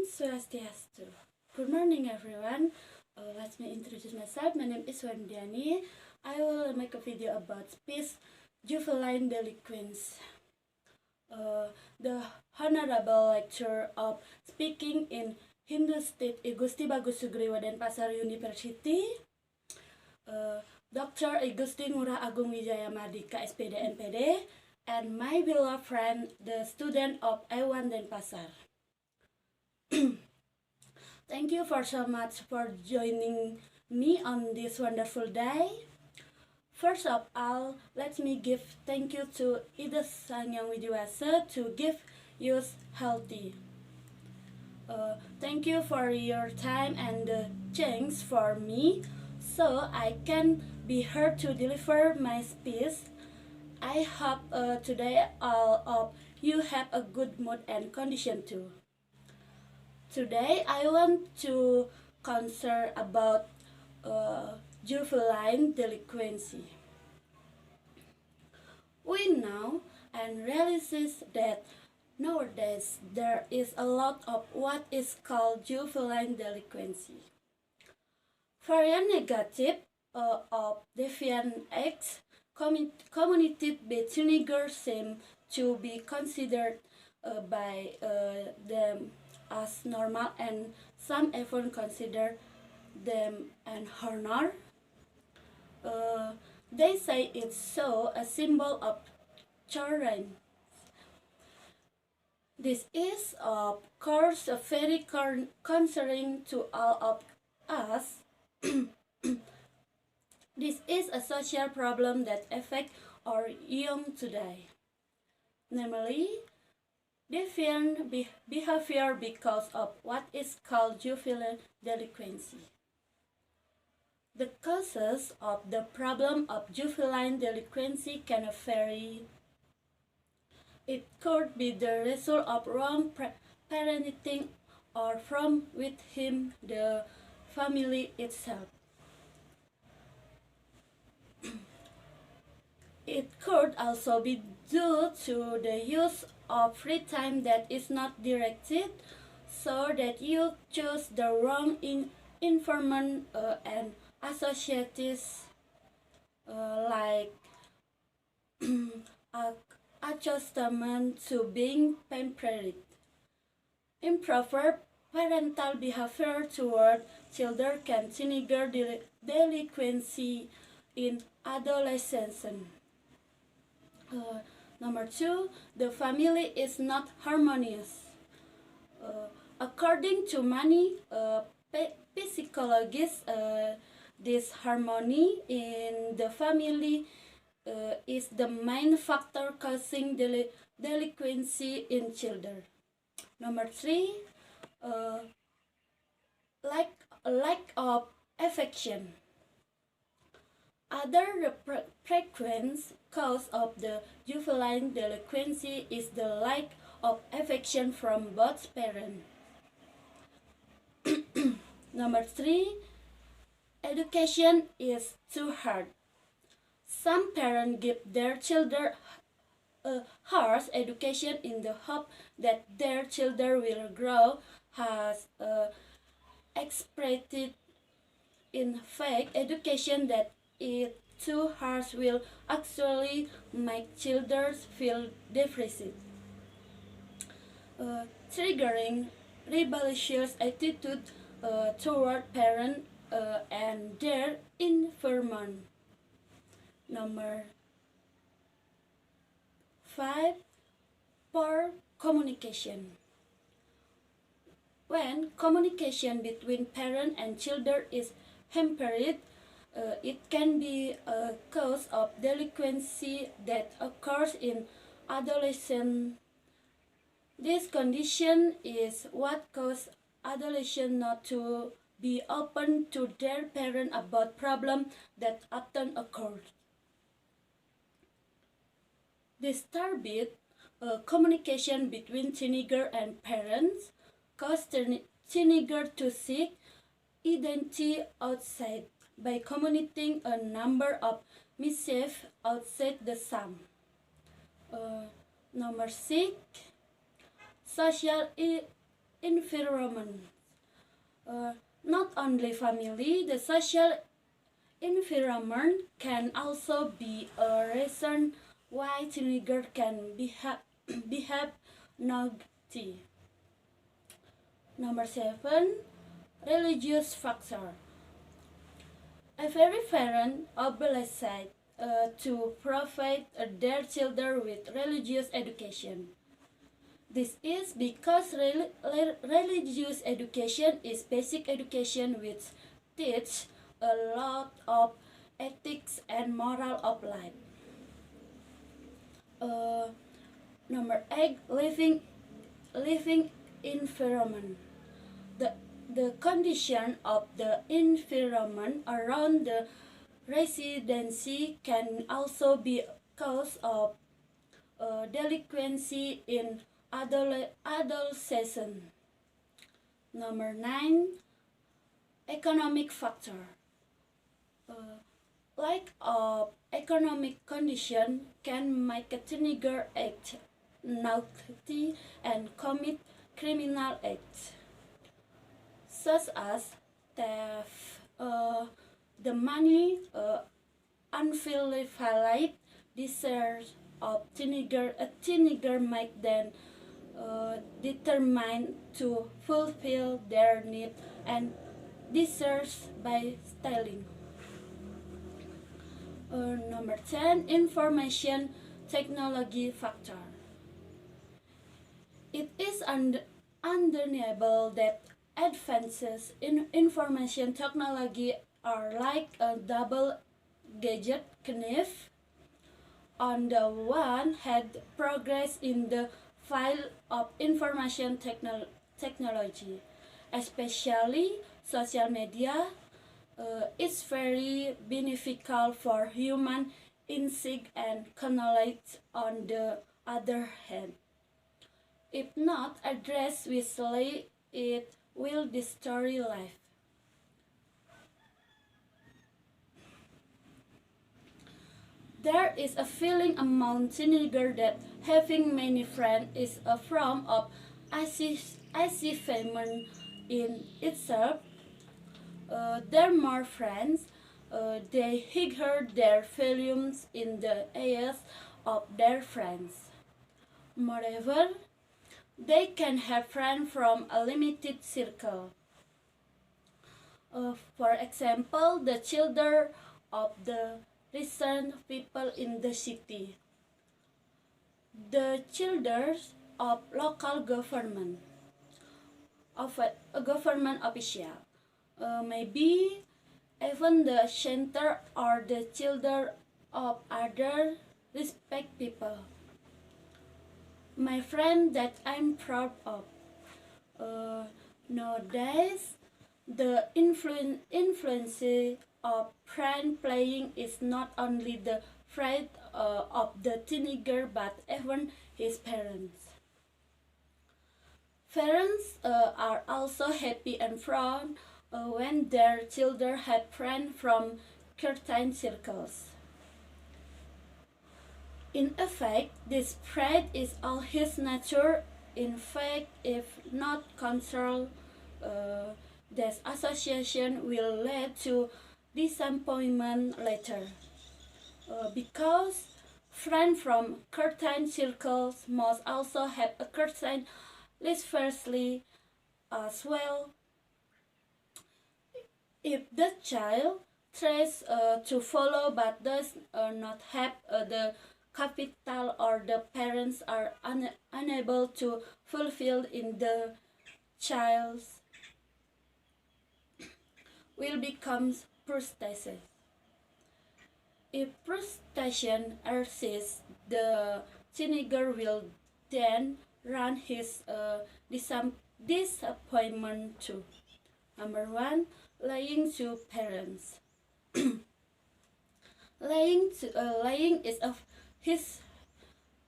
Swastiastu. Good morning, everyone. Let me introduce myself. My name is Wayan. I will make a video about speech juvenile delinquency. The Honorable Lecturer of Speaking in Hindu State Igusti Bagus Sugriwa Denpasar University, Dr. Igusti Ngurah Agung Wijaya Mardika SPD NPD, and my beloved friend, the student of I1 Denpasar. Thank you for so much for joining me on this wonderful day. First of all, let me give thank you to Ida Sangyang Widiwasa to give you healthy. Thank you for your time and the chance for me so I can be heard to deliver my speech. I hope today all of you have a good mood and condition too. Today I want to concern about juvenile delinquency. We know and realize that nowadays there is a lot of what is called juvenile delinquency. Various negative of deviant acts committed by teenagers seem to be considered by them as normal, and some even consider them an honor. They say it's so a symbol of children. This is of course very concerning to all of us. This is a social problem that affects our young today, namely deviant behavior because of what is called juvenile delinquency. The causes of the problem of juvenile delinquency can vary. It could be the result of wrong parenting or from within the family itself. It could also be due to the use of free time that is not directed, so that you choose the wrong environment and associates like adjustment to being pampered. Improper parental behavior toward children can trigger delinquency in adolescence. Number 2, the family is not harmonious. According to many psychologists, disharmony in the family is the main factor causing delinquency in children. Number 3, lack of affection. Other frequent cause of the juvenile delinquency is the lack of affection from both parents. Number 3, education is too hard. Some parents give their children a harsh education in the hope that their children will grow as expected. In fact, education that is too harsh will actually make children feel depressed, triggering rebellious attitude toward parents and their environment. Number 5, poor communication. When communication between parent and children is hampered, it can be a cause of delinquency that occurs in adolescence. This condition is what causes adolescents not to be open to their parents about problems that often occur. Disturbed communication between teenager and parents cause teenager to seek identity outside by committing a number of mischief outside the sum. Number 6, social environment. Not only family, the social environment can also be a reason why teenagers can behave naughty. Number 7, religious factor. Every parent obliged to provide their children with religious education. This is because religious education is basic education which teach a lot of ethics and moral of life. Uh, Number 8, living environment. The, the condition of the environment around the residency can also be a cause of delinquency in adolescence. Number 9, economic factor. Lack of economic condition can make a teenager act naughty and commit criminal acts, such as theft. The money unfulfilled desires of a teenager make them determined to fulfill their needs and desires by stealing. Number 10, information technology factor. It is undeniable that advances in information technology are like a double-edged knife. On the one hand, progress in the field of information technology, especially social media, is very beneficial for human insight and knowledge. On the other hand, if not addressed wisely, it will destroy life. There is a feeling among teenagers that having many friends is a form of achievement in itself. They're more friends, they higher their volumes in the eyes of their friends. Moreover, they can have friends from a limited circle. For example, the children of the recent people in the city, the children of local government, of a government official, maybe even the center or the children of other respect people. My friend that I'm proud of. Nowadays, the influence of friend playing is not only the friend of the teenager but even his parents. Parents are also happy and proud when their children have friends from certain circles. In effect, this pride is all his nature. In fact, if not controlled, this association will lead to disappointment later. Because friends from certain circles must also have a certain list firstly as well. If the child tries to follow but does not have the capital or the parents are unable to fulfill in the child's will become frustration. If frustration persists, the teenager will then run his disappointment too. Number 1, lying to parents. Lying is a his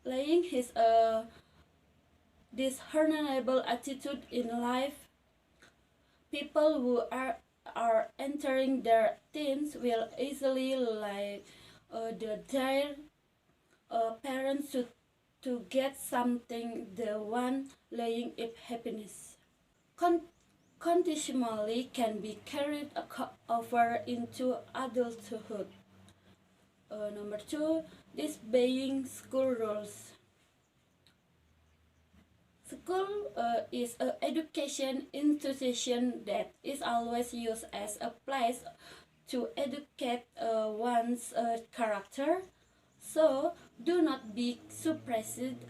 lying his dishonorable attitude in life. People who are entering their teens will easily lie their parents to get something they want, lying if happiness. con- continually can be carried over into adulthood. Number two, disobeying school rules. School is an education institution that is always used as a place to educate one's character. So, do not be surprised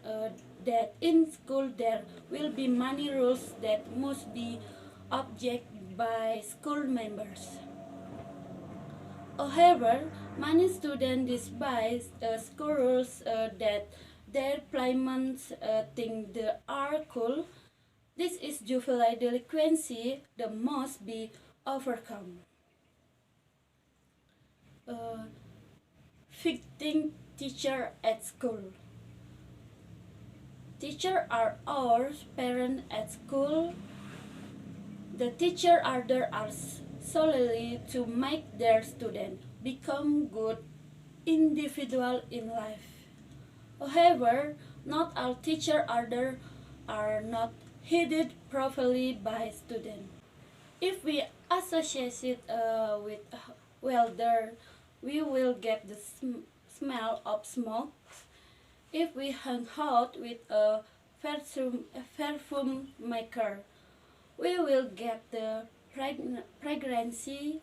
that in school there will be many rules that must be obeyed by school members. However, many students despise school rules that their claimants think they are cool. This is juvenile delinquency that must be overcome. Uh, Fitting teacher at school. Teachers are our parents at school. The teacher are there solely to make their student become good individual in life. However, not all teacher are not heeded properly by students. If we associate it with welder, we will get the smell of smoke. If we hang out with a perfume maker, we will get the fragrancy.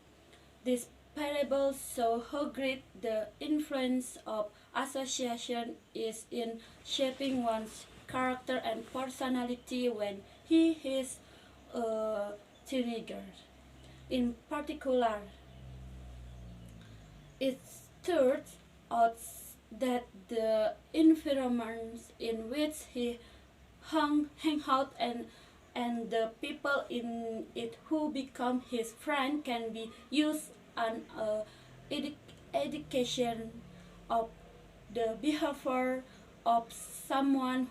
This parable shows how great the influence of association is in shaping one's character and personality when he is a teenager. In particular, it turns out that the environments in which he hang out and the people in it who become his friend can be used an education of the behavior of someone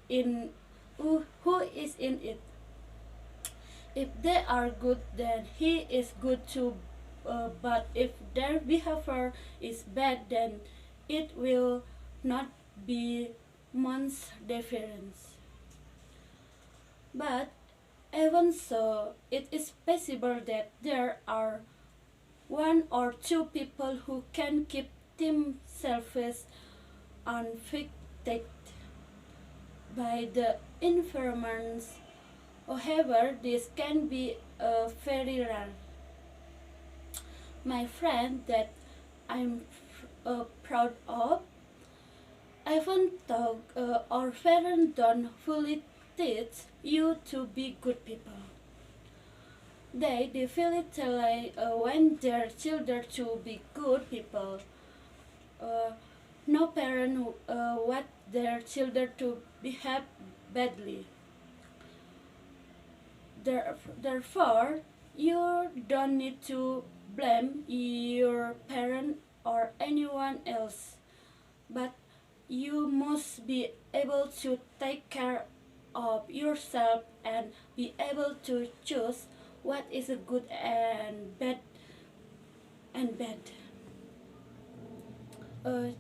in who is in it. If they are good, then he is good too. But if their behavior is bad, then it will not be much difference. But even so, it is possible that there are one or two people who can keep themselves unaffected by the environments. However, this can be very rare. My friend that I'm proud of, even though our parents don't fully teach you to be good people, they definitely want their children to be good people. Uh, no parent want their children to behave badly. Therefore, you don't need to blame your parent or anyone else, but you must be able to take care of yourself and be able to choose what is a good and bad.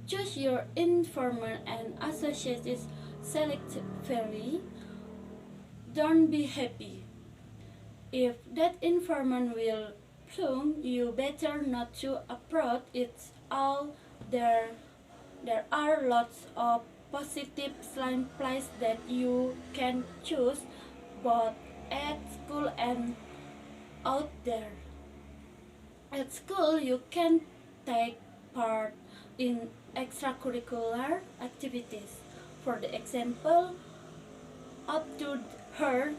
Choose your informant and associates selectively. Don't be happy. If that informant will plume, you better not to approach it all. There are lots of positive slime places that you can choose both at school and out there. At school, you can take part in extracurricular activities. For the example, up to her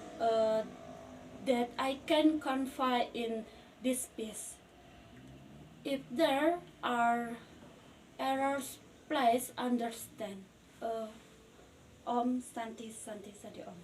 that I can confide in this piece. If there are errors, please understand. Om Santi Santi Sadi Om.